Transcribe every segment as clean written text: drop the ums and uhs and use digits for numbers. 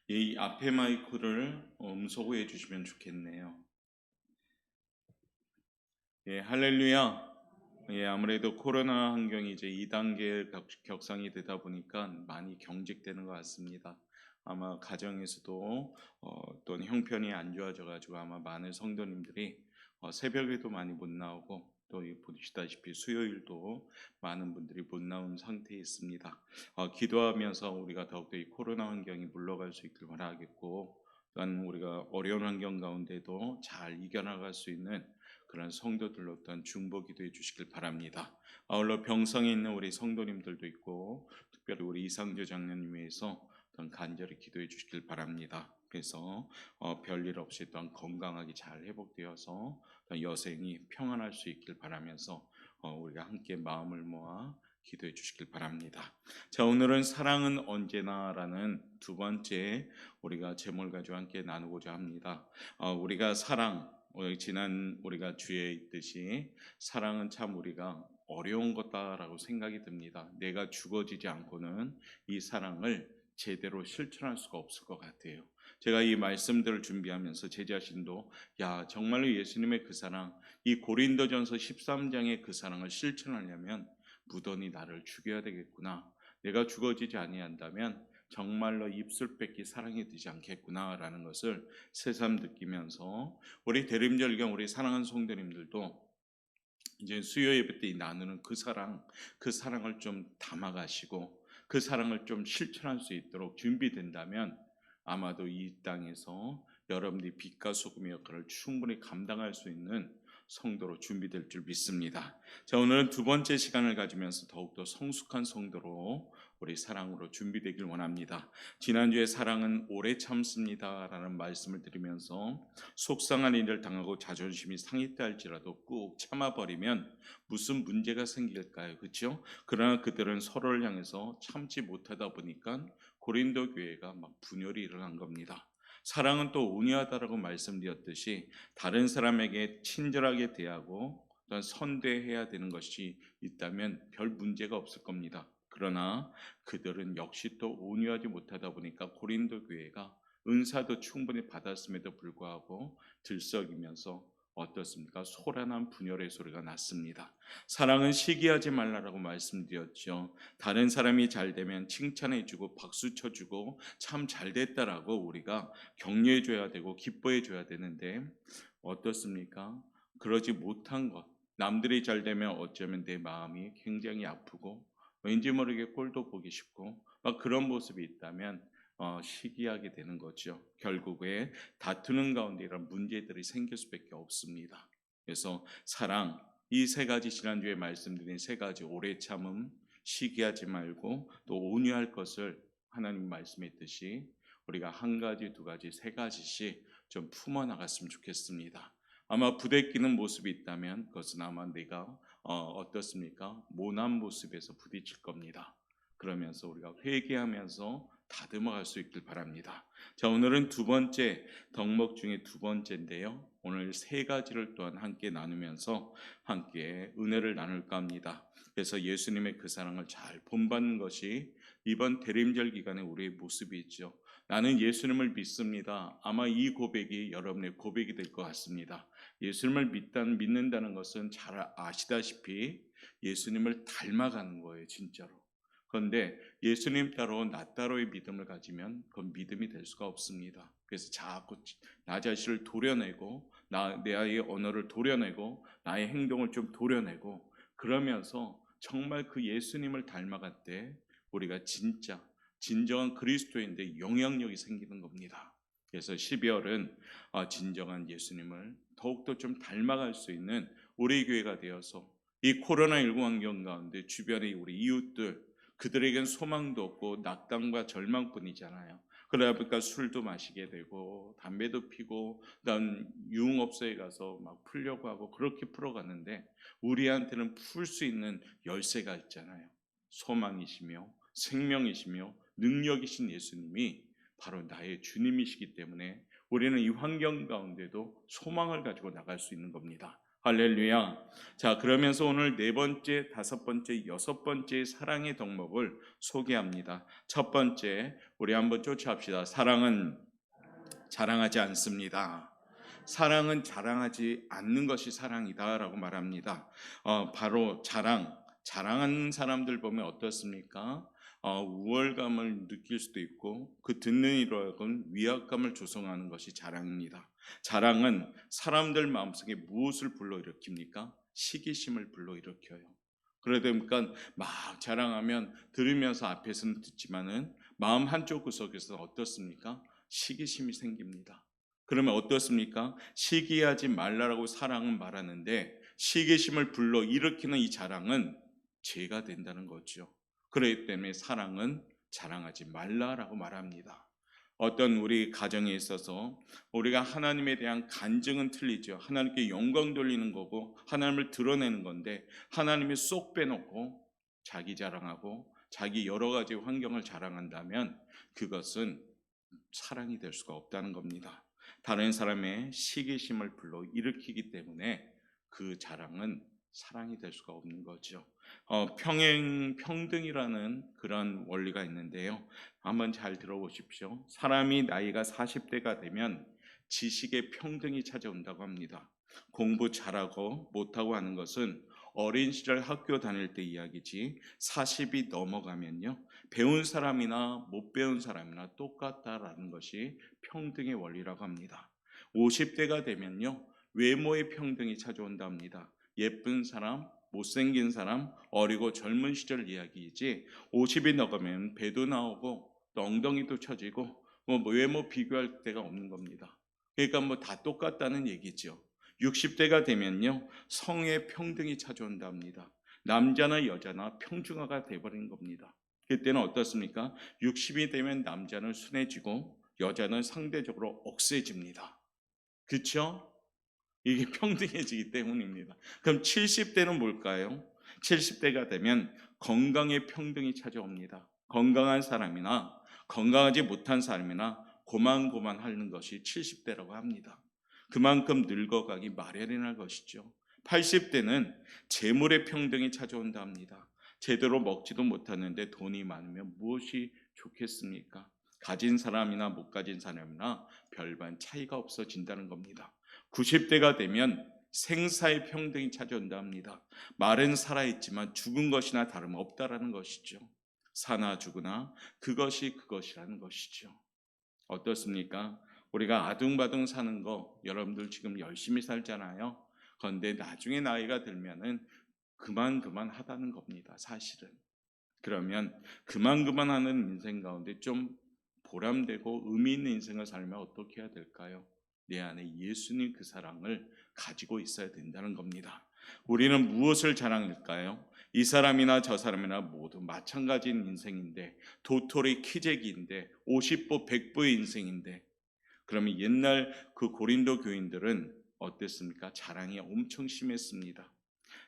이 앞에 마이크를 음소거해 주시면 좋겠네요. 예, 할렐루야. 예, 아무래도 코로나 환경이 이제 2단계 격상이 되다 보니까 많이 경직되는 것 같습니다. 아마 가정에서도 또는 형편이 안 좋아져 가지고 아마 많은 성도님들이 새벽에도 많이 못 나오고 또 보시다시피 수요일도 많은 분들이 못 나온 상태에 있습니다. 기도하면서 우리가 더욱더 이 코로나 환경이 물러갈 수 있길 바라겠고, 또한 우리가 어려운 환경 가운데도 잘 이겨나갈 수 있는 그런 성도들로 또한 중보 기도해 주시길 바랍니다. 아울러 병성에 있는 우리 성도님들도 있고, 특별히 우리 이상조 장로님 위해서 또한 간절히 기도해 주시길 바랍니다. 그래서 별일 없이 또한 건강하게 잘 회복되어서 또한 여생이 평안할 수 있길 바라면서 우리가 함께 마음을 모아 기도해 주시길 바랍니다. 자, 오늘은 사랑은 언제나라는 두 번째 우리가 제목을 가지고 함께 나누고자 합니다. 우리가 사랑, 지난 우리가 주에 있듯이 사랑은 참 우리가 어려운 것다라고 생각이 듭니다. 내가 죽어지지 않고는 이 사랑을 제대로 실천할 수가 없을 것 같아요. 제가 이 말씀들을 준비하면서 제 자신도 정말로 예수님의 그 사랑, 이 고린도전서 13장의 그 사랑을 실천하려면 무던히 나를 죽여야 되겠구나. 내가 죽어지지 아니한다면 정말로 입술 뺏기 사랑이 되지 않겠구나라는 것을 새삼 느끼면서 우리 대림절경 우리 사랑하는 성도님들도 이제 수요 예배 때 나누는 그 사랑을 좀 담아가시고 그 사랑을 좀 실천할 수 있도록 준비된다면 아마도 이 땅에서 여러분들이 빛과 소금의 역할을 충분히 감당할 수 있는 성도로 준비될 줄 믿습니다. 자, 오늘은 두 번째 시간을 가지면서 더욱더 성숙한 성도로 우리 사랑으로 준비되길 원합니다. 지난주에 사랑은 오래 참습니다라는 말씀을 드리면서 속상한 일을 당하고 자존심이 상했다 할지라도 꾹 참아버리면 무슨 문제가 생길까요? 그렇죠? 그러나 그들은 서로를 향해서 참지 못하다 보니까 고린도 교회가 막 분열이 일어난 겁니다. 사랑은 또 온유하다라고 말씀드렸듯이 다른 사람에게 친절하게 대하고 또한 선대해야 되는 것이 있다면 별 문제가 없을 겁니다. 그러나 그들은 역시 또 온유하지 못하다 보니까 고린도 교회가 은사도 충분히 받았음에도 불구하고 들썩이면서 어떻습니까? 소란한 분열의 소리가 났습니다. 사랑은 시기하지 말라라고 말씀드렸죠. 다른 사람이 잘 되면 칭찬해주고 박수 쳐주고 참 잘됐다라고 우리가 격려해줘야 되고 기뻐해줘야 되는데 어떻습니까? 그러지 못한 것. 남들이 잘 되면 어쩌면 내 마음이 굉장히 아프고 왠지 모르게 꼴도 보기 쉽고 막 그런 모습이 있다면 시기하게 되는 거죠. 결국에 다투는 가운데 이런 문제들이 생길 수밖에 없습니다. 그래서 사랑, 이 세 가지 지난주에 말씀드린 세 가지 오래 참음, 시기하지 말고 또 온유할 것을 하나님 말씀했듯이 우리가 한 가지, 두 가지, 세 가지씩 좀 품어 나갔으면 좋겠습니다. 아마 부대끼는 모습이 있다면 그것은 아마 내가 어떻습니까? 모난 모습에서 부딪힐 겁니다. 그러면서 우리가 회개하면서 다듬어갈 수 있길 바랍니다. 자, 오늘은 두 번째 덕목 중에 두 번째인데요. 오늘 세 가지를 또한 함께 나누면서 함께 은혜를 나눌까 합니다. 그래서 예수님의 그 사랑을 잘 본받는 것이 이번 대림절 기간에 우리의 모습이 있죠. 나는 예수님을 믿습니다. 아마 이 고백이 여러분의 고백이 될 것 같습니다. 예수님을 믿는다는 것은 잘 아시다시피 예수님을 닮아가는 거예요, 진짜로. 그런데 예수님 따로 나 따로의 믿음을 가지면 그건 믿음이 될 수가 없습니다. 그래서 자꾸 나 자신을 도려내고 나의 언어를 도려내고 나의 행동을 좀 도려내고 그러면서 정말 그 예수님을 닮아갈 때 우리가 진정한 그리스도인의 영향력이 생기는 겁니다. 그래서 12월은 진정한 예수님을 더욱더 좀 닮아갈 수 있는 우리 교회가 되어서 이 코로나19 환경 가운데 주변의 우리 이웃들 그들에겐 소망도 없고 낙담과 절망뿐이잖아요. 그러다 보니까 술도 마시게 되고 담배도 피고 그다음 유흥업소에 가서 막 풀려고 하고 그렇게 풀어갔는데 우리한테는 풀 수 있는 열쇠가 있잖아요. 소망이시며 생명이시며 능력이신 예수님이 바로 나의 주님이시기 때문에 우리는 이 환경 가운데도 소망을 가지고 나갈 수 있는 겁니다. 할렐루야. 자, 그러면서 오늘 네 번째, 다섯 번째, 여섯 번째 사랑의 덕목을 소개합니다. 첫 번째, 우리 한번 쫓아합시다. 사랑은 자랑하지 않습니다. 사랑은 자랑하지 않는 것이 사랑이다라고 말합니다. 바로 자랑하는 사람들 보면 어떻습니까? 우월감을 느낄 수도 있고 그 듣는 이로 하여금 위압감을 조성하는 것이 자랑입니다. 자랑은 사람들 마음속에 무엇을 불러일으킵니까? 시기심을 불러일으켜요. 그러다 보니까 막 자랑하면 들으면서 앞에서는 듣지만은 마음 한쪽 구석에서 어떻습니까? 시기심이 생깁니다. 그러면 어떻습니까? 시기하지 말라라고 사랑은 말하는데 시기심을 불러 일으키는 이 자랑은 죄가 된다는 거죠. 그렇기 때문에 사랑은 자랑하지 말라라고 말합니다. 어떤 우리 가정에 있어서 우리가 하나님에 대한 간증은 틀리죠. 하나님께 영광 돌리는 거고 하나님을 드러내는 건데 하나님이 쏙 빼놓고 자기 자랑하고 자기 여러 가지 환경을 자랑한다면 그것은 사랑이 될 수가 없다는 겁니다. 다른 사람의 시기심을 불러 일으키기 때문에 그 자랑은 사랑이 될 수가 없는 거죠. 평등이라는 그런 원리가 있는데요. 한번 잘 들어보십시오. 사람이 나이가 40대가 되면 지식의 평등이 찾아온다고 합니다. 공부 잘하고 못하고 하는 것은 어린 시절 학교 다닐 때 이야기지 40이 넘어가면요. 배운 사람이나 못 배운 사람이나 똑같다라는 것이 평등의 원리라고 합니다. 50대가 되면요. 외모의 평등이 찾아온답니다. 예쁜 사람, 못생긴 사람, 어리고 젊은 시절 이야기이지 50이 넘어가면 배도 나오고 또 엉덩이도 처지고 외모 비교할 데가 없는 겁니다. 그러니까 다 똑같다는 얘기죠. 60대가 되면요. 성의 평등이 찾아온답니다. 남자나 여자나 평등화가 돼버린 겁니다. 그때는 어떻습니까? 60이 되면 남자는 순해지고 여자는 상대적으로 억세집니다. 그렇죠? 이게 평등해지기 때문입니다. 그럼 70대는 뭘까요? 70대가 되면 건강의 평등이 찾아옵니다. 건강한 사람이나 건강하지 못한 사람이나 고만고만하는 것이 70대라고 합니다. 그만큼 늙어가기 마련이라는 것이죠. 80대는 재물의 평등이 찾아온다 합니다. 제대로 먹지도 못하는데 돈이 많으면 무엇이 좋겠습니까? 가진 사람이나 못 가진 사람이나 별반 차이가 없어진다는 겁니다. 90대가 되면 생사의 평등이 찾아온다 합니다. 말은 살아있지만 죽은 것이나 다름없다라는 것이죠. 사나 죽으나 그것이라는 것이죠. 어떻습니까? 우리가 아둥바둥 사는 거 여러분들 지금 열심히 살잖아요. 그런데 나중에 나이가 들면은 그만 하다는 겁니다. 사실은. 그러면 그만 하는 인생 가운데 좀 보람되고 의미 있는 인생을 살면 어떻게 해야 될까요? 내 안에 예수님 그 사랑을 가지고 있어야 된다는 겁니다. 우리는 무엇을 자랑할까요? 이 사람이나 저 사람이나 모두 마찬가지인 인생인데 도토리 키재기인데 50보 100보의 인생인데 그러면 옛날 그 고린도 교인들은 어땠습니까? 자랑이 엄청 심했습니다.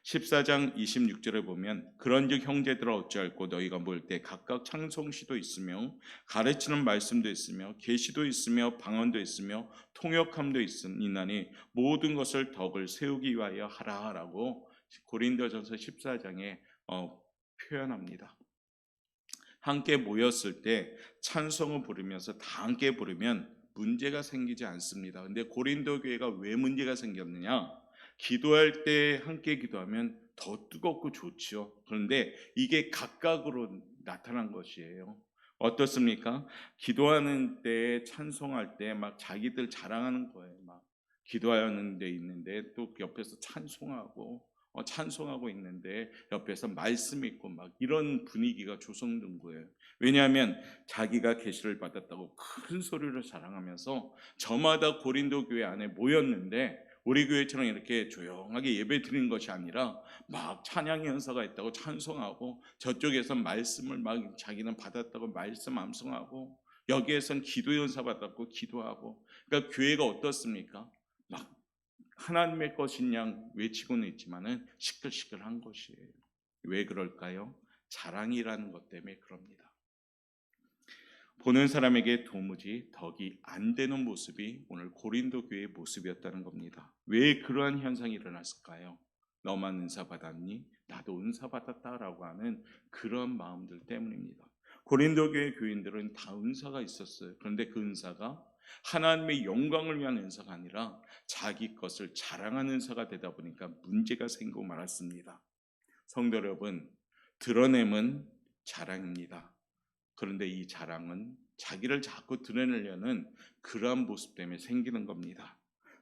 14장 26절에 보면 그런즉 형제들아 어찌할꼬 너희가 모일 때 각각 찬송시도 있으며 가르치는 말씀도 있으며 계시도 있으며 방언도 있으며 통역함도 있으니 모든 것을 덕을 세우기 위하여 하라라고 고린도전서 14장에 표현합니다. 함께 모였을 때 찬송을 부르면서 다 함께 부르면 문제가 생기지 않습니다. 근데 고린도 교회가 왜 문제가 생겼느냐? 기도할 때 함께 기도하면 더 뜨겁고 좋죠. 그런데 이게 각각으로 나타난 것이에요. 어떻습니까? 기도하는 때 찬송할 때 막 자기들 자랑하는 거예요. 막 기도하는 데 있는데 또 옆에서 찬송하고 있는데 옆에서 말씀 있고 막 이런 분위기가 조성된 거예요. 왜냐하면 자기가 계시를 받았다고 큰 소리로 자랑하면서 저마다 고린도 교회 안에 모였는데 우리 교회처럼 이렇게 조용하게 예배 드리는 것이 아니라 막 찬양 연사가 있다고 찬송하고 저쪽에서 말씀을 막 자기는 받았다고 말씀 암송하고 여기에선 기도 연사 받았고 기도하고 그러니까 교회가 어떻습니까? 막 하나님의 것인 양 외치고는 있지만은 시끌시끌한 것이에요. 왜 그럴까요? 자랑이라는 것 때문에 그럽니다. 보는 사람에게 도무지 덕이 안 되는 모습이 오늘 고린도 교회의 모습이었다는 겁니다. 왜 그러한 현상이 일어났을까요? 너만 은사 받았니? 나도 은사 받았다라고 하는 그런 마음들 때문입니다. 고린도 교회 교인들은 다 은사가 있었어요. 그런데 그 은사가 하나님의 영광을 위한 은사가 아니라 자기 것을 자랑하는 은사가 되다 보니까 문제가 생기고 말았습니다. 성도 여러분, 드러냄은 자랑입니다. 그런데 이 자랑은 자기를 자꾸 드러내려는 그러한 모습 때문에 생기는 겁니다.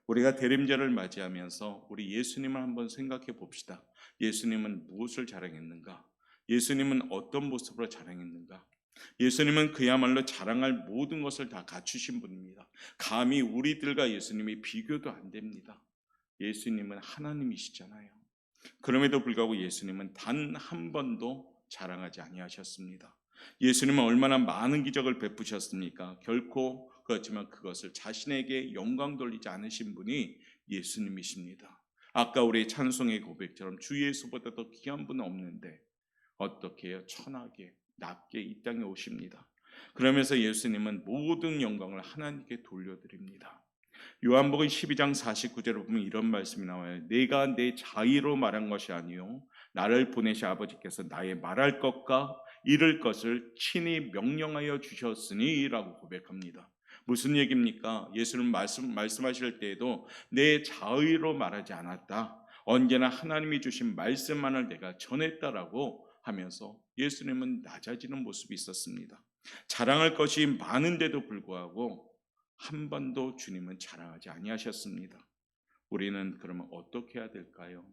우리가 대림절을 맞이하면서 우리 예수님을 한번 생각해 봅시다. 예수님은 무엇을 자랑했는가? 예수님은 어떤 모습으로 자랑했는가? 예수님은 그야말로 자랑할 모든 것을 다 갖추신 분입니다. 감히 우리들과 예수님이 비교도 안 됩니다. 예수님은 하나님이시잖아요. 그럼에도 불구하고 예수님은 단 한 번도 자랑하지 아니하셨습니다. 예수님은 얼마나 많은 기적을 베푸셨습니까? 결코 그렇지만 그것을 자신에게 영광 돌리지 않으신 분이 예수님이십니다. 아까 우리 찬송의 고백처럼 주 예수보다 더 귀한 분은 없는데 어떻게 해요? 천하게 낮게 이 땅에 오십니다. 그러면서 예수님은 모든 영광을 하나님께 돌려드립니다. 요한복음 12장 49절에 보면 이런 말씀이 나와요. 내가 내 자의로 말한 것이 아니요 나를 보내신 아버지께서 나의 말할 것과 이룰 것을 친히 명령하여 주셨으니 라고 고백합니다. 무슨 얘기입니까? 예수님 말씀하실 때에도 내 자의로 말하지 않았다. 언제나 하나님이 주신 말씀만을 내가 전했다라고 하면서 예수님은 낮아지는 모습이 있었습니다. 자랑할 것이 많은데도 불구하고 한 번도 주님은 자랑하지 아니하셨습니다. 우리는 그러면 어떻게 해야 될까요?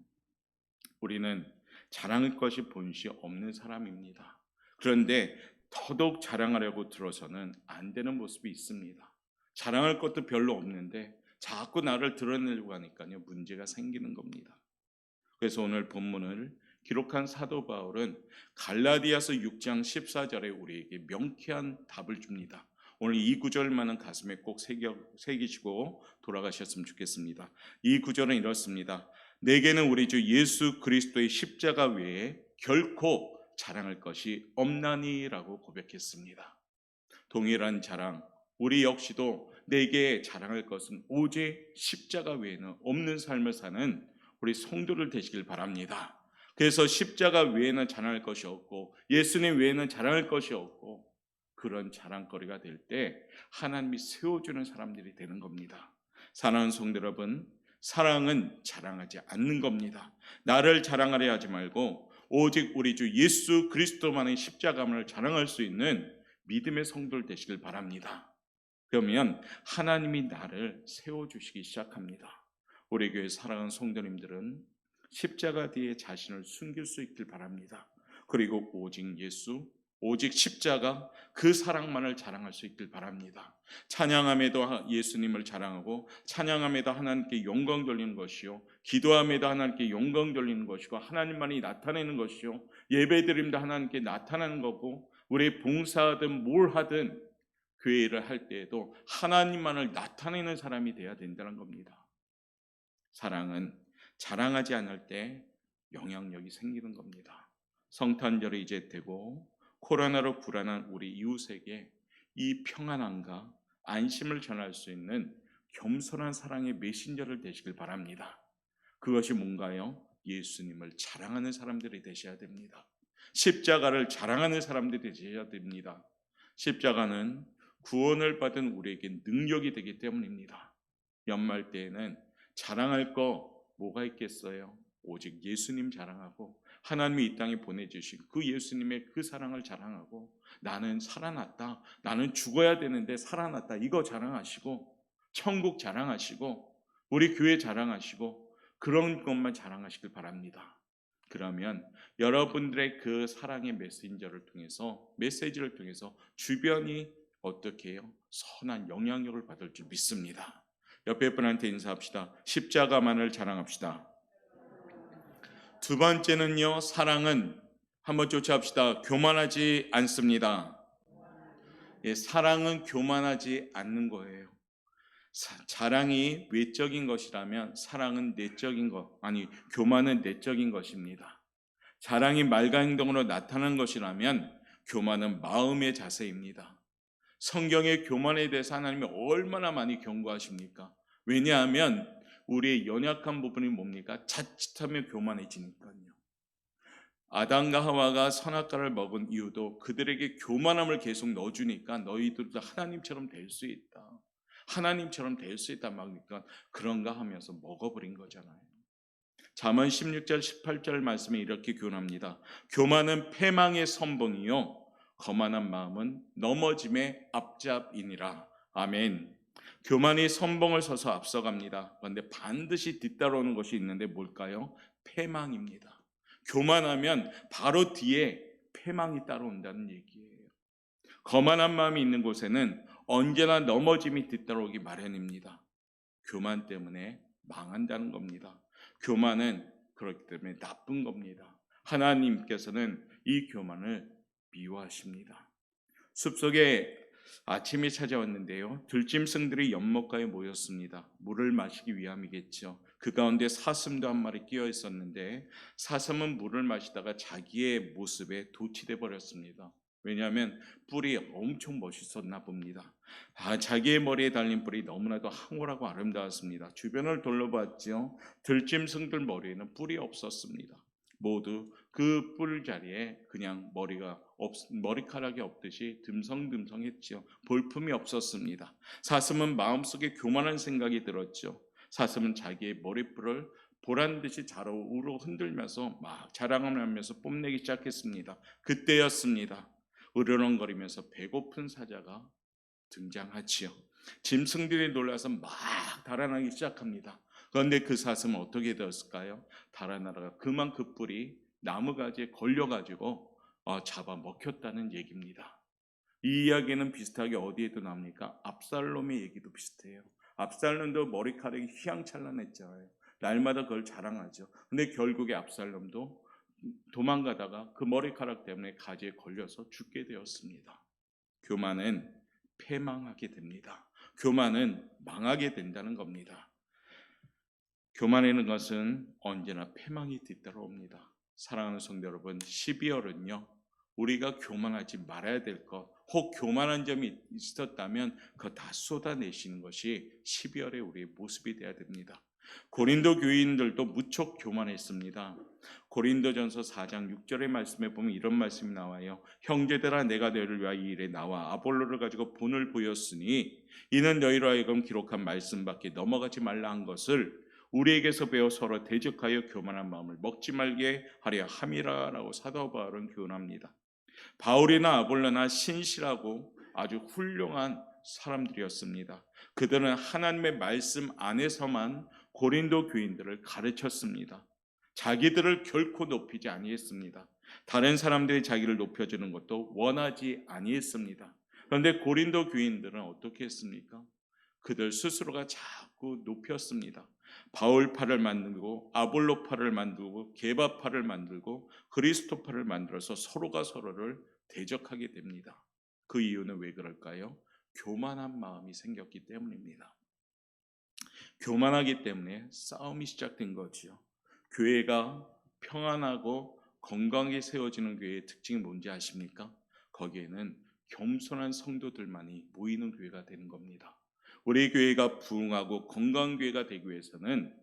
우리는 자랑할 것이 본시 없는 사람입니다. 그런데 더더욱 자랑하려고 들어서는 안 되는 모습이 있습니다. 자랑할 것도 별로 없는데 자꾸 나를 드러내려고 하니까요 문제가 생기는 겁니다. 그래서 오늘 본문을 기록한 사도 바울은 갈라디아서 6장 14절에 우리에게 명쾌한 답을 줍니다. 오늘 이 구절만은 가슴에 꼭 새기시고 돌아가셨으면 좋겠습니다. 이 구절은 이렇습니다. 내게는 우리 주 예수 그리스도의 십자가 외에 결코 자랑할 것이 없나니라고 고백했습니다. 동일한 자랑, 우리 역시도 내게 자랑할 것은 오직 십자가 외에는 없는 삶을 사는 우리 성도들 되시길 바랍니다. 그래서 십자가 외에는 자랑할 것이 없고 예수님 외에는 자랑할 것이 없고 그런 자랑거리가 될 때 하나님이 세워주는 사람들이 되는 겁니다. 사랑하는 성도 여러분, 사랑은 자랑하지 않는 겁니다. 나를 자랑하려 하지 말고 오직 우리 주 예수 그리스도만의 십자가만을 자랑할 수 있는 믿음의 성도들 되시길 바랍니다. 그러면 하나님이 나를 세워주시기 시작합니다. 우리 교회 사랑하는 성도님들은 십자가 뒤에 자신을 숨길 수 있길 바랍니다. 그리고 오직 예수, 오직 십자가 그 사랑만을 자랑할 수 있길 바랍니다. 찬양함에도 예수님을 자랑하고 찬양함에도 하나님께 영광 돌리는 것이요 기도함에도 하나님께 영광 돌리는 것이고 하나님만이 나타내는 것이요 예배드림도 하나님께 나타나는 거고 우리 봉사하든 뭘 하든 교회를 할 때에도 하나님만을 나타내는 사람이 돼야 된다는 겁니다. 사랑은 자랑하지 않을 때 영향력이 생기는 겁니다. 성탄절이 이제 되고 코로나로 불안한 우리 이웃에게 이 평안함과 안심을 전할 수 있는 겸손한 사랑의 메신저를 되시길 바랍니다. 그것이 뭔가요? 예수님을 자랑하는 사람들이 되셔야 됩니다. 십자가를 자랑하는 사람들이 되셔야 됩니다. 십자가는 구원을 받은 우리에게 능력이 되기 때문입니다. 연말 때에는 자랑할 거 뭐가 있겠어요? 오직 예수님 자랑하고 하나님이 이 땅에 보내주신 그 예수님의 그 사랑을 자랑하고 나는 살아났다, 나는 죽어야 되는데 살아났다, 이거 자랑하시고 천국 자랑하시고 우리 교회 자랑하시고 그런 것만 자랑하시길 바랍니다. 그러면 여러분들의 그 사랑의 메시지를 통해서 주변이 어떻게 해요? 선한 영향력을 받을 줄 믿습니다. 옆에 분한테 인사합시다. 십자가만을 자랑합시다. 두 번째는요, 사랑은 한번 쫓아합시다. 교만하지 않습니다. 예, 사랑은 교만하지 않는 거예요. 자랑이 외적인 것이라면 사랑은 내적인 것, 교만은 내적인 것입니다. 자랑이 말과 행동으로 나타나는 것이라면 교만은 마음의 자세입니다. 성경의 교만에 대해서 하나님이 얼마나 많이 경고하십니까? 왜냐하면 우리의 연약한 부분이 뭡니까? 자칫하면 교만해지니까요. 아담과 하와가 선악과를 먹은 이유도 그들에게 교만함을 계속 넣어주니까 너희들도 하나님처럼 될 수 있다. 하나님처럼 될 수 있다 막니까 그런가 하면서 먹어버린 거잖아요. 잠언 16절 18절 말씀에 이렇게 교훈합니다. 교만은 패망의 선봉이요 거만한 마음은 넘어짐의 앞잡이니라. 아멘. 교만이 선봉을 서서 앞서갑니다. 그런데 반드시 뒤따라오는 것이 있는데 뭘까요? 패망입니다. 교만하면 바로 뒤에 패망이 따라온다는 얘기예요. 거만한 마음이 있는 곳에는 언제나 넘어짐이 뒤따라오기 마련입니다. 교만 때문에 망한다는 겁니다. 교만은 그렇기 때문에 나쁜 겁니다. 하나님께서는 이 교만을 미워하십니다. 숲속에 아침이 찾아왔는데요. 들짐승들이 연못가에 모였습니다. 물을 마시기 위함이겠죠. 그 가운데 사슴도 한 마리 끼어 있었는데 사슴은 물을 마시다가 자기의 모습에 도취돼 버렸습니다. 왜냐하면 뿔이 엄청 멋있었나 봅니다. 자기의 머리에 달린 뿔이 너무나도 황홀하고 아름다웠습니다. 주변을 둘러봤죠. 들짐승들 머리에는 뿔이 없었습니다. 모두 그 뿔 자리에 그냥 머리카락이 없듯이 듬성듬성했죠. 볼품이 없었습니다. 사슴은 마음속에 교만한 생각이 들었죠. 사슴은 자기의 머리뿔을 보란 듯이 좌우로 흔들면서 막 자랑을 하면서 뽐내기 시작했습니다. 그때였습니다. 으르렁거리면서 배고픈 사자가 등장하지요. 짐승들이 놀라서 막 달아나기 시작합니다. 그런데 그 사슴은 어떻게 되었을까요? 달아나다가 그만 그 뿔이 나무가지에 걸려가지고 잡아먹혔다는 얘기입니다. 이 이야기는 비슷하게 어디에도 나옵니까? 압살롬의 얘기도 비슷해요. 압살롬도 머리카락이 휘황찬란했잖아요. 날마다 그걸 자랑하죠. 근데 결국에 압살롬도 도망가다가 그 머리카락 때문에 가지에 걸려서 죽게 되었습니다. 교만은 패망하게 됩니다. 교만은 망하게 된다는 겁니다. 교만하는 것은 언제나 패망이 뒤따라옵니다. 사랑하는 성도 여러분, 12월은요 우리가 교만하지 말아야 될 것, 혹 교만한 점이 있었다면 그거 다 쏟아내시는 것이 12월의 우리의 모습이 되어야 됩니다. 고린도 교인들도 무척 교만했습니다. 고린도전서 4장 6절의 말씀에 보면 이런 말씀이 나와요. 형제들아 내가 너희를 위하여 이 일에 나와 아볼로를 가지고 본을 보였으니 이는 너희로 하여금 기록한 말씀밖에 넘어가지 말라 한 것을 우리에게서 배워 서로 대적하여 교만한 마음을 먹지 말게 하려 함이라라고 사도 바울은 교훈합니다. 바울이나 아볼로나 신실하고 아주 훌륭한 사람들이었습니다. 그들은 하나님의 말씀 안에서만 고린도 교인들을 가르쳤습니다. 자기들을 결코 높이지 아니했습니다. 다른 사람들이 자기를 높여주는 것도 원하지 아니했습니다. 그런데 고린도 교인들은 어떻게 했습니까? 그들 스스로가 자꾸 높였습니다. 바울파를 만들고 아볼로파를 만들고 게바파를 만들고 그리스도파를 만들어서 서로가 서로를 대적하게 됩니다. 그 이유는 왜 그럴까요? 교만한 마음이 생겼기 때문입니다. 교만하기 때문에 싸움이 시작된 거지요. 교회가 평안하고 건강하게 세워지는 교회의 특징이 뭔지 아십니까? 거기에는 겸손한 성도들만이 모이는 교회가 되는 겁니다. 우리 교회가 부흥하고 건강한 교회가 되기 위해서는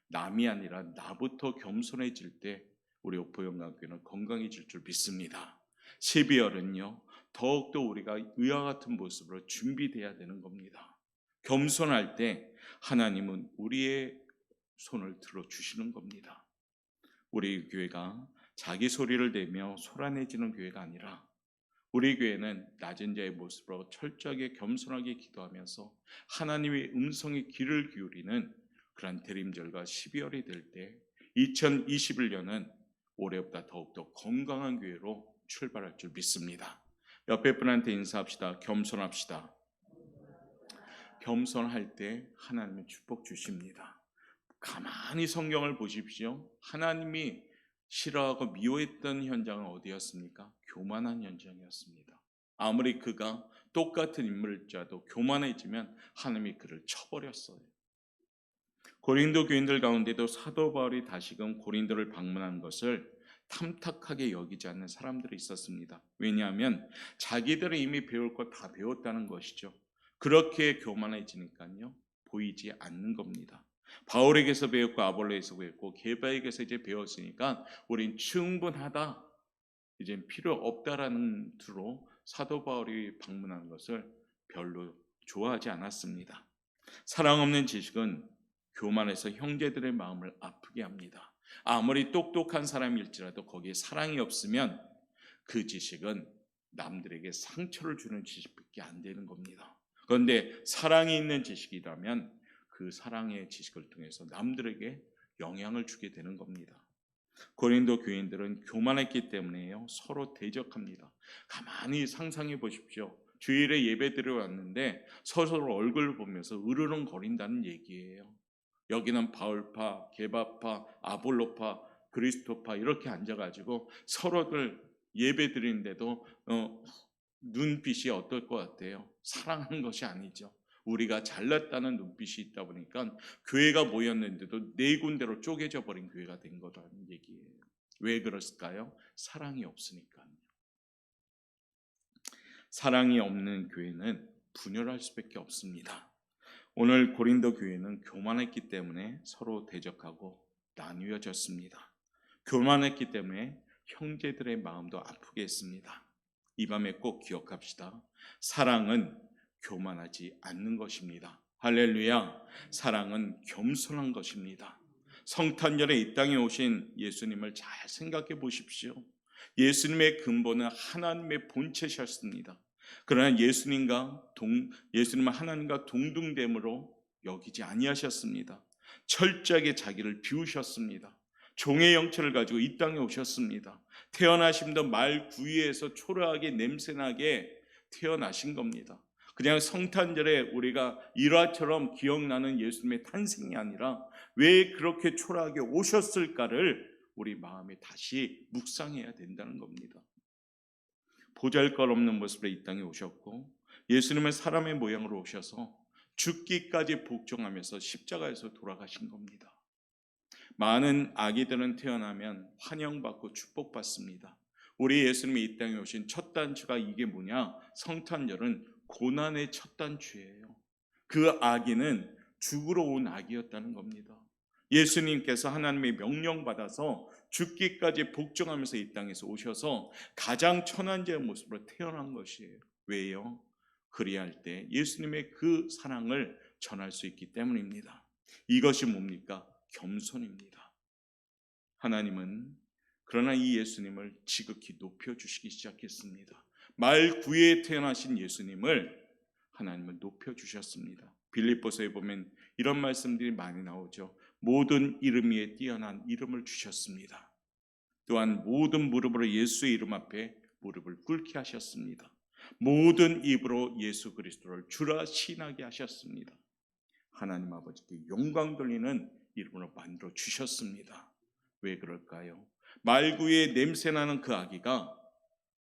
남이 아니라 나부터 겸손해질 때 우리 오포영광교회는 건강해질 줄 믿습니다. 12월은요 더욱더 우리가 이와 같은 모습으로 준비돼야 되는 겁니다. 겸손할 때 하나님은 우리의 손을 들어주시는 겁니다. 우리 교회가 자기 소리를 내며 소란해지는 교회가 아니라 우리 교회는 낮은 자의 모습으로 철저하게 겸손하게 기도하면서 하나님의 음성에 귀를 기울이는 그런 대림절과 12월이 될 때 2021년은 올해보다 더욱더 건강한 교회로 출발할 줄 믿습니다. 옆에 분한테 인사합시다. 겸손합시다. 겸손할 때 하나님은 축복 주십니다. 가만히 성경을 보십시오. 하나님이 싫어하고 미워했던 현장은 어디였습니까? 교만한 현장이었습니다. 아무리 그가 똑같은 인물자도 교만해지면 하나님이 그를 쳐버렸어요. 고린도 교인들 가운데도 사도 바울이 다시금 고린도를 방문한 것을 탐탁하게 여기지 않는 사람들이 있었습니다. 왜냐하면 자기들은 이미 배울 거 다 배웠다는 것이죠. 그렇게 교만해지니까요, 보이지 않는 겁니다. 바울에게서 배웠고 아볼로에서 배웠고 게바에게서 이제 배웠으니까 우린 충분하다, 이제 필요 없다라는 투로 사도 바울이 방문한 것을 별로 좋아하지 않았습니다. 사랑 없는 지식은 교만해서 형제들의 마음을 아프게 합니다. 아무리 똑똑한 사람일지라도 거기에 사랑이 없으면 그 지식은 남들에게 상처를 주는 지식밖에 안 되는 겁니다. 그런데 사랑이 있는 지식이라면 그 사랑의 지식을 통해서 남들에게 영향을 주게 되는 겁니다. 고린도 교인들은 교만했기 때문에요, 서로 대적합니다. 가만히 상상해 보십시오. 주일에 예배 드려왔는데 서로 얼굴 보면서 으르렁거린다는 얘기예요. 여기는 바울파, 게바파, 아볼로파, 그리스도파 이렇게 앉아가지고 서로들 예배 드리는데도 눈빛이 어떨 것 같아요? 사랑하는 것이 아니죠. 우리가 잘났다는 눈빛이 있다 보니까 교회가 모였는데도 네 군데로 쪼개져 버린 교회가 된 거라는 얘기예요. 왜 그랬을까요? 사랑이 없으니까요. 사랑이 없는 교회는 분열할 수밖에 없습니다. 오늘 고린도 교회는 교만했기 때문에 서로 대적하고 나뉘어졌습니다. 교만했기 때문에 형제들의 마음도 아프게 했습니다. 이 밤에 꼭 기억합시다. 사랑은 교만하지 않는 것입니다. 할렐루야. 사랑은 겸손한 것입니다. 성탄절에 이 땅에 오신 예수님을 잘 생각해 보십시오. 예수님의 근본은 하나님의 본체셨습니다. 그러나 예수님은 하나님과 동등됨으로 여기지 아니하셨습니다. 철저하게 자기를 비우셨습니다. 종의 형체를 가지고 이 땅에 오셨습니다. 태어나심도 말 구유에서 초라하게 냄새나게 태어나신 겁니다. 그냥 성탄절에 우리가 일화처럼 기억나는 예수님의 탄생이 아니라 왜 그렇게 초라하게 오셨을까를 우리 마음에 다시 묵상해야 된다는 겁니다. 보잘것없는 모습으로 이 땅에 오셨고 예수님은 사람의 모양으로 오셔서 죽기까지 복종하면서 십자가에서 돌아가신 겁니다. 많은 아기들은 태어나면 환영받고 축복받습니다. 우리 예수님이 이 땅에 오신 첫 단추가 이게 뭐냐? 성탄절은 고난의 첫 단추예요. 그 아기는 죽으러 온 아기였다는 겁니다. 예수님께서 하나님의 명령받아서 죽기까지 복종하면서 이 땅에서 오셔서 가장 천한제의 모습으로 태어난 것이에요. 왜요? 그리할 때 예수님의 그 사랑을 전할 수 있기 때문입니다. 이것이 뭡니까? 겸손입니다. 하나님은 그러나 이 예수님을 지극히 높여주시기 시작했습니다. 말 구에 태어나신 예수님을 하나님은 높여주셨습니다. 빌립보서에 보면 이런 말씀들이 많이 나오죠. 모든 이름 위에 뛰어난 이름을 주셨습니다. 또한 모든 무릎으로 예수의 이름 앞에 무릎을 꿇게 하셨습니다. 모든 입으로 예수 그리스도를 주라 신하게 하셨습니다. 하나님 아버지께 영광 돌리는 이름으로 만들어 주셨습니다. 왜 그럴까요? 말구에 냄새나는 그 아기가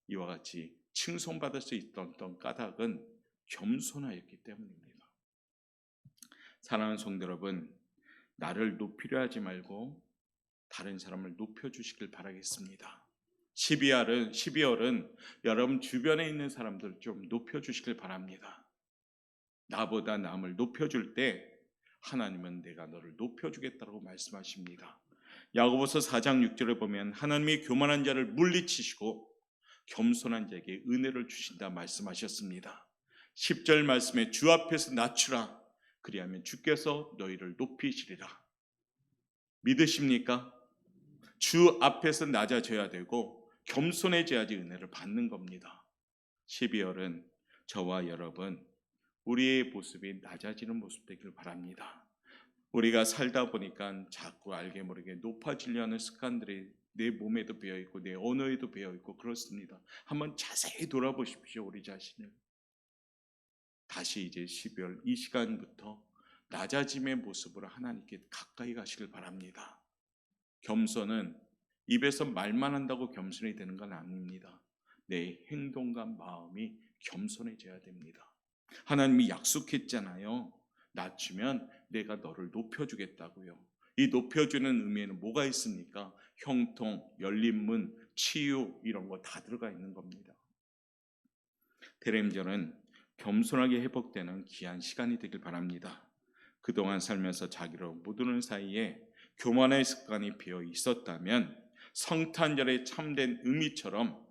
이와 같이 칭송받을 수 있던 까닭은 겸손하였기 때문입니다. 사랑하는 성도 여러분, 나를 높이려 하지 말고 다른 사람을 높여주시길 바라겠습니다. 12월은 여러분 주변에 있는 사람들 좀 높여주시길 바랍니다. 나보다 남을 높여줄 때 하나님은 내가 너를 높여주겠다고 말씀하십니다. 야고보서 4장 6절을 보면 하나님이 교만한 자를 물리치시고 겸손한 자에게 은혜를 주신다 말씀하셨습니다. 10절 말씀에 주 앞에서 낮추라, 그리하면 주께서 너희를 높이시리라. 믿으십니까? 주 앞에서 낮아져야 되고 겸손해져야지 은혜를 받는 겁니다. 12월은 저와 여러분 우리의 모습이 낮아지는 모습 되길 바랍니다. 우리가 살다 보니까 자꾸 알게 모르게 높아지려는 습관들이 내 몸에도 배어있고 내 언어에도 배어있고 그렇습니다. 한번 자세히 돌아보십시오. 우리 자신을. 다시 이제 12월 이 시간부터 낮아짐의 모습으로 하나님께 가까이 가시길 바랍니다. 겸손은 입에서 말만 한다고 겸손이 되는 건 아닙니다. 내 행동과 마음이 겸손해져야 됩니다. 하나님이 약속했잖아요. 낮추면 내가 너를 높여주겠다고요. 이 높여주는 의미에는 뭐가 있습니까? 형통, 열린 문, 치유 이런 거 다 들어가 있는 겁니다. 대림절은 겸손하게 회복되는 귀한 시간이 되길 바랍니다. 그동안 살면서 자기로 묻는 사이에 교만의 습관이 비어 있었다면 성탄절의 참된 의미처럼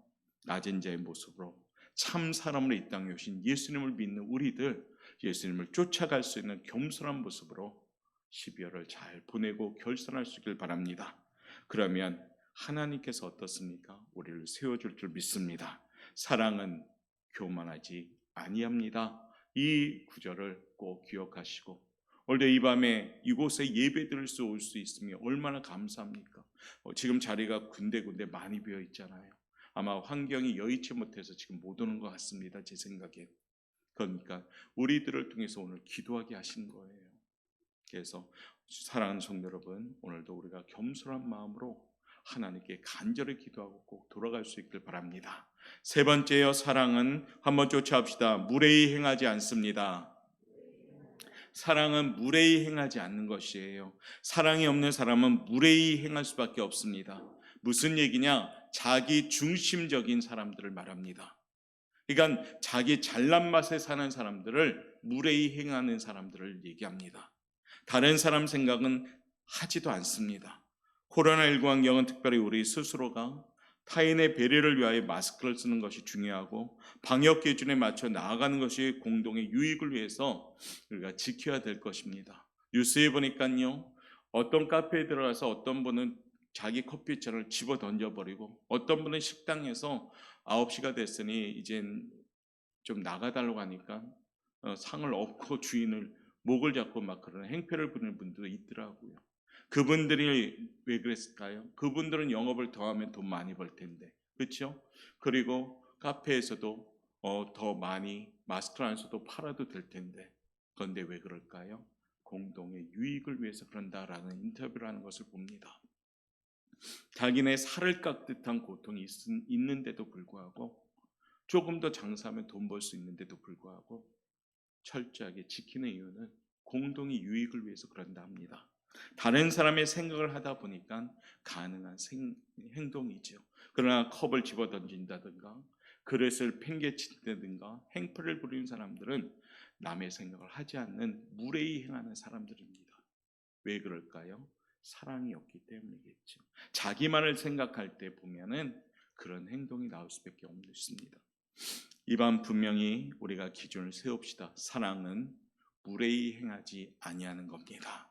낮은 자의 모습으로 참 사람으로 이 땅에 오신 예수님을 믿는 우리들, 예수님을 쫓아갈 수 있는 겸손한 모습으로 12월을 잘 보내고 결산할 수 있길 바랍니다. 그러면 하나님께서 어떻습니까? 우리를 세워줄 줄 믿습니다. 사랑은 교만하지 아니합니다. 이 구절을 꼭 기억하시고 오늘도 이 밤에 이곳에 예배 드릴 수 올 수 있으면 얼마나 감사합니까? 지금 자리가 군데군데 많이 비어 있잖아요. 아마 환경이 여의치 못해서 지금 못 오는 것 같습니다. 제 생각에. 그러니까 우리들을 통해서 오늘 기도하게 하신 거예요. 그래서 사랑하는 성도 여러분, 오늘도 우리가 겸손한 마음으로 하나님께 간절히 기도하고 꼭 돌아갈 수 있길 바랍니다. 세 번째요, 사랑은 한번 쫓아합시다. 무례히 행하지 않습니다. 사랑은 무례히 행하지 않는 것이에요. 사랑이 없는 사람은 무례히 행할 수밖에 없습니다. 무슨 얘기냐? 자기 중심적인 사람들을 말합니다. 그러니까 자기 잘난 맛에 사는 사람들을 무례히 행하는 사람들을 얘기합니다. 다른 사람 생각은 하지도 않습니다. 코로나19 환경은 특별히 우리 스스로가 타인의 배려를 위하여 마스크를 쓰는 것이 중요하고 방역 기준에 맞춰 나아가는 것이 공동의 유익을 위해서 우리가 지켜야 될 것입니다. 뉴스에 보니까요, 어떤 카페에 들어가서 어떤 분은 자기 커피잔을 집어 던져버리고 어떤 분은 식당에서 9시가 됐으니 이젠 좀 나가달라고 하니까 상을 엎고 주인을 목을 잡고 막 그런 행패를 부리는 분들도 있더라고요. 그분들이 왜 그랬을까요? 그분들은 영업을 더 하면 돈 많이 벌 텐데, 그렇죠? 그리고 카페에서도 더 많이 마스크를 안 써도 팔아도 될 텐데, 그런데 왜 그럴까요? 공동의 유익을 위해서 그런다라는 인터뷰를 하는 것을 봅니다. 자기네 살을 깎듯한 고통이 있는데도 불구하고 조금 더 장사하면 돈 벌 수 있는데도 불구하고 철저하게 지키는 이유는 공동의 유익을 위해서 그런다 합니다. 다른 사람의 생각을 하다 보니까 가능한 행동이죠. 그러나 컵을 집어 던진다든가 그릇을 팽개친다든가 행패를 부리는 사람들은 남의 생각을 하지 않는 무례히 행하는 사람들입니다. 왜 그럴까요? 사랑이 없기 때문이겠죠. 자기만을 생각할 때 보면은 그런 행동이 나올 수밖에 없습니다. 이밤 분명히 우리가 기준을 세웁시다. 사랑은 무례히 행하지 아니하는 겁니다.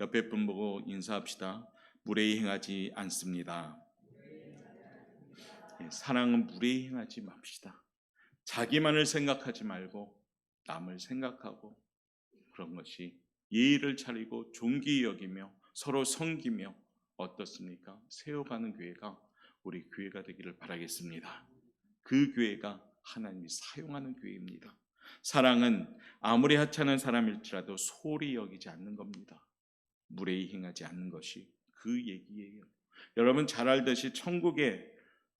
옆에 분 보고 인사합시다. 무례히 행하지 않습니다. 사랑은 무례히 행하지 맙시다. 자기만을 생각하지 말고 남을 생각하고 그런 것이 예의를 차리고 존귀히 여기며 서로 섬기며 어떻습니까? 세워가는 교회가 우리 교회가 되기를 바라겠습니다. 그 교회가 하나님이 사용하는 교회입니다. 사랑은 아무리 하찮은 사람일지라도 소홀히 여기지 않는 겁니다. 무례히 행하지 않는 것이 그 얘기예요. 여러분 잘 알듯이 천국에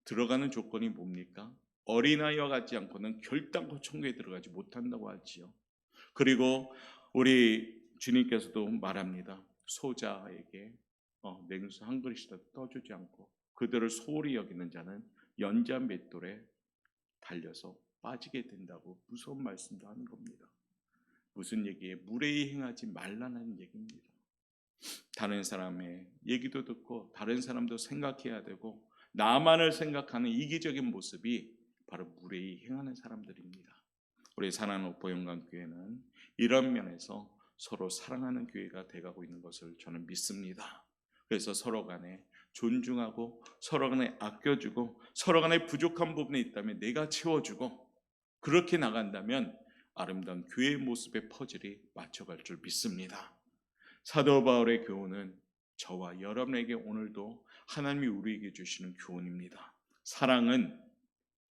들어가는 조건이 뭡니까? 어린아이와 같지 않고는 결단코 천국에 들어가지 못한다고 하지요. 그리고 우리 주님께서도 말합니다. 소자에게 냉수 한 그릇이라도 떠주지 않고 그들을 소홀히 여기는 자는 연자 맷돌에 달려서 빠지게 된다고 무서운 말씀도 하는 겁니다. 무슨 얘기에 무례히 행하지 말라는 얘기입니다. 다른 사람의 얘기도 듣고 다른 사람도 생각해야 되고 나만을 생각하는 이기적인 모습이 바로 무례히 행하는 사람들입니다. 우리 사랑하는 옥보영광교회는 이런 면에서 서로 사랑하는 교회가 돼가고 있는 것을 저는 믿습니다. 그래서 서로 간에 존중하고 서로 간에 아껴주고 서로 간에 부족한 부분이 있다면 내가 채워주고 그렇게 나간다면 아름다운 교회의 모습의 퍼즐이 맞춰갈 줄 믿습니다. 사도 바울의 교훈은 저와 여러분에게 오늘도 하나님이 우리에게 주시는 교훈입니다. 사랑은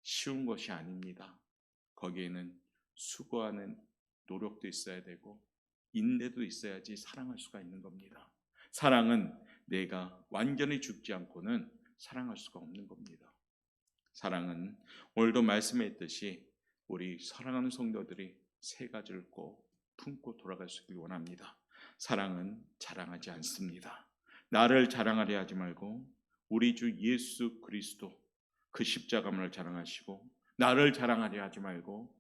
쉬운 것이 아닙니다. 거기에는 수고하는 노력도 있어야 되고 인내도 있어야지 사랑할 수가 있는 겁니다. 사랑은 내가 완전히 죽지 않고는 사랑할 수가 없는 겁니다. 사랑은 오늘도 말씀했듯이 우리 사랑하는 성도들이 세 가지를 꼭 품고 돌아갈 수 있길 원합니다. 사랑은 자랑하지 않습니다. 나를 자랑하려 하지 말고 우리 주 예수 그리스도 그 십자가만을 자랑하시고, 나를 자랑하려 하지 말고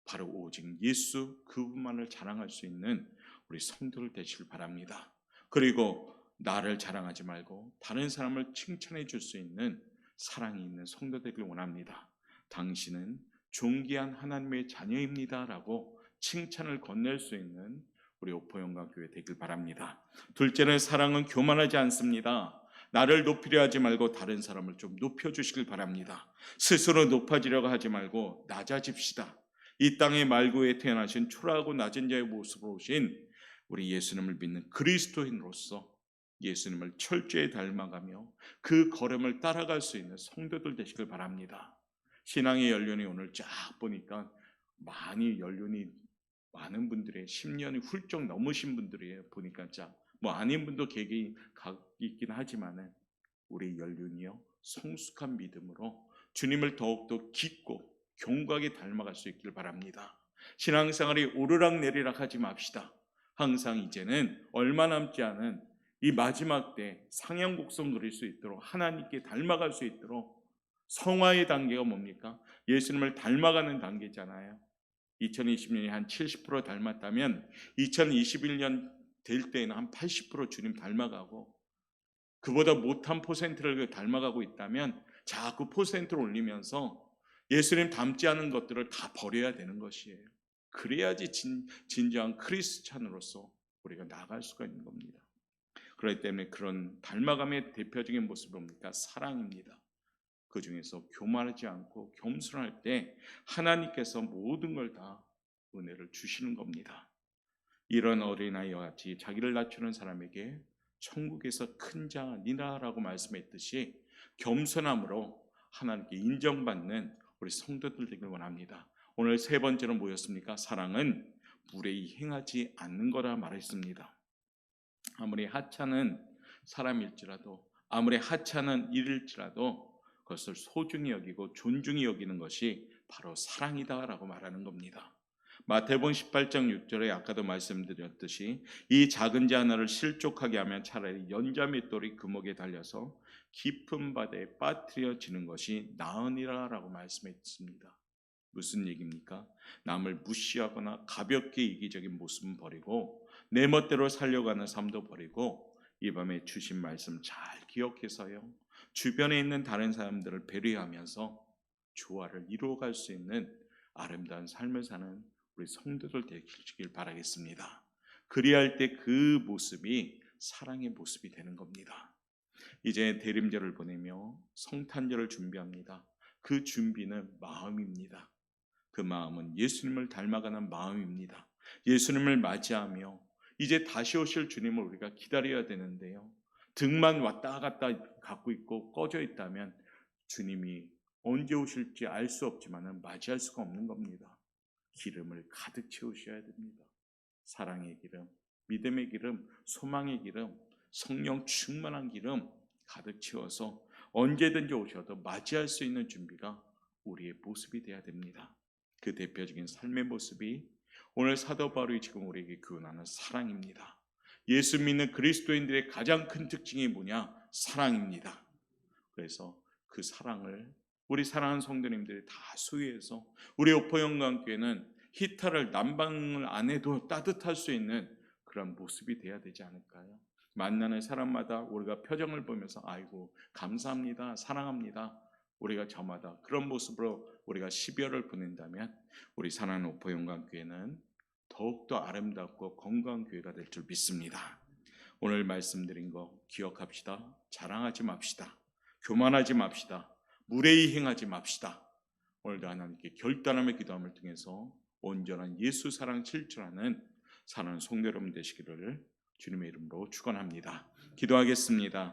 바로 오직 예수 그분만을 자랑할 수 있는 우리 성도들 되시길 바랍니다. 그리고 나를 자랑하지 말고 다른 사람을 칭찬해 줄 수 있는 사랑이 있는 성도 되길 원합니다. 당신은 존귀한 하나님의 자녀입니다 라고 칭찬을 건넬 수 있는 우리 오포영광교회 되길 바랍니다. 둘째는 사랑은 교만하지 않습니다. 나를 높이려 하지 말고 다른 사람을 좀 높여주시길 바랍니다. 스스로 높아지려고 하지 말고 낮아집시다. 이 땅의 말구에 태어나신 초라하고 낮은 자의 모습으로 오신 우리 예수님을 믿는 그리스도인으로서 예수님을 철저히 닮아가며 그 걸음을 따라갈 수 있는 성도들 되시길 바랍니다. 신앙의 연륜이 오늘 쫙 보니까 많이 연륜이 많은 분들의 10년이 훌쩍 넘으신 분들이에요. 보니까 뭐 아닌 분도 계기 있긴 하지만은 우리 연륜이요 성숙한 믿음으로 주님을 더욱더 깊고 견고하게 닮아갈 수 있기를 바랍니다. 신앙생활이 오르락내리락 하지 맙시다. 항상 이제는 얼마 남지 않은 이 마지막 때 상향곡선 그릴 수 있도록, 하나님께 닮아갈 수 있도록, 성화의 단계가 뭡니까? 예수님을 닮아가는 단계잖아요. 2020년이 한 70% 닮았다면 2021년 될 때에는 한 80% 주님 닮아가고, 그보다 못한 퍼센트를 닮아가고 있다면 자꾸 퍼센트를 올리면서 예수님 닮지 않은 것들을 다 버려야 되는 것이에요. 그래야지 진정한 크리스찬으로서 우리가 나아갈 수가 있는 겁니다. 그렇기 때문에 그런 닮아감의 대표적인 모습이 뭡니까? 사랑입니다. 그 중에서 교만하지 않고 겸손할 때 하나님께서 모든 걸 다 은혜를 주시는 겁니다. 이런 어린아이와 같이 자기를 낮추는 사람에게 천국에서 큰 자니라라고 말씀했듯이 겸손함으로 하나님께 인정받는 우리 성도들 되길 원합니다. 오늘 세 번째로 뭐였습니까? 사랑은 무례히 행하지 않는 거라 말했습니다. 아무리 하찮은 사람일지라도, 아무리 하찮은 일일지라도 그것을 소중히 여기고 존중히 여기는 것이 바로 사랑이다라고 말하는 겁니다. 마태복음 18장 6절에 아까도 말씀드렸듯이 이 작은 자 하나를 실족하게 하면 차라리 연자 맷돌이 금옥에 달려서 깊은 바다에 빠뜨려지는 것이 나으니라라고 말씀했습니다. 무슨 얘기입니까? 남을 무시하거나 가볍게 이기적인 모습은 버리고 내 멋대로 살려가는 삶도 버리고 이 밤에 주신 말씀 잘 기억해서요, 주변에 있는 다른 사람들을 배려하면서 조화를 이루어갈 수 있는 아름다운 삶을 사는 우리 성도들 되시길 바라겠습니다. 그리할 때 그 모습이 사랑의 모습이 되는 겁니다. 이제 대림절을 보내며 성탄절을 준비합니다. 그 준비는 마음입니다. 그 마음은 예수님을 닮아가는 마음입니다. 예수님을 맞이하며 이제 다시 오실 주님을 우리가 기다려야 되는데요, 등만 왔다 갔다 갖고 있고 꺼져 있다면 주님이 언제 오실지 알 수 없지만 맞이할 수가 없는 겁니다. 기름을 가득 채우셔야 됩니다. 사랑의 기름, 믿음의 기름, 소망의 기름, 성령 충만한 기름 가득 채워서 언제든지 오셔도 맞이할 수 있는 준비가 우리의 모습이 되어야 됩니다. 그 대표적인 삶의 모습이 오늘 사도 바울이 지금 우리에게 교훈하는 사랑입니다. 예수 믿는 그리스도인들의 가장 큰 특징이 뭐냐? 사랑입니다. 그래서 그 사랑을 우리 사랑하는 성도님들이 다 소유해서 우리 오포영광교회는 히터를 난방을 안 해도 따뜻할 수 있는 그런 모습이 돼야 되지 않을까요? 만나는 사람마다 우리가 표정을 보면서 아이고 감사합니다, 사랑합니다, 우리가 저마다 그런 모습으로 우리가 12월을 보낸다면 우리 사랑하는 오포영광교회는 더욱더 아름답고 건강한 교회가 될 줄 믿습니다. 오늘 말씀드린 거 기억합시다. 자랑하지 맙시다. 교만하지 맙시다. 무례히 행하지 맙시다. 오늘도 하나님께 결단함의 기도함을 통해서 온전한 예수 사랑 실천하는 사랑하는 성도 여러분 되시기를 주님의 이름으로 축원합니다. 기도하겠습니다.